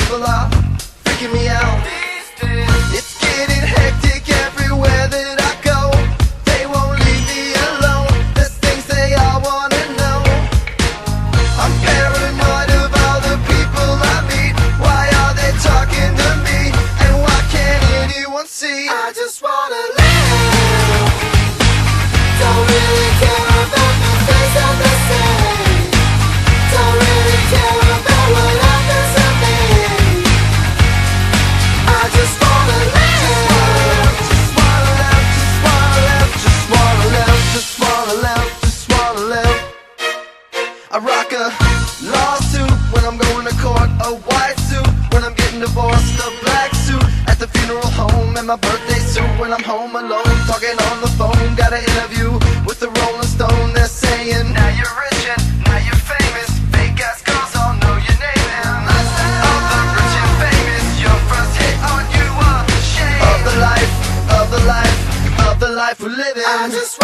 people are freaking me out. It's getting hectic everywhere that I go. They won't leave me alone. There's things they all wanna know. I'm paranoid of all the people I meet. Why are they talking to me? And why can't anyone see? I just wanna live. Don't really care about the things that they say. Don't really care about what happens to me. I just wanna live. Just wanna live, just wanna live, just wanna live, just wanna live, just wanna live. I rock a lawsuit when I'm going to court, a white suit when I'm getting divorced, a black suit at the funeral home, and my birthday suit when I'm home alone, talking on the phone. Got an interview with the Rolling Stone. They're saying, now you're rich and now you're famous. Fake ass girls all know your name. And of the rich and famous, your first hit on you a shame. Of the life, of the life, of the life we're living. I just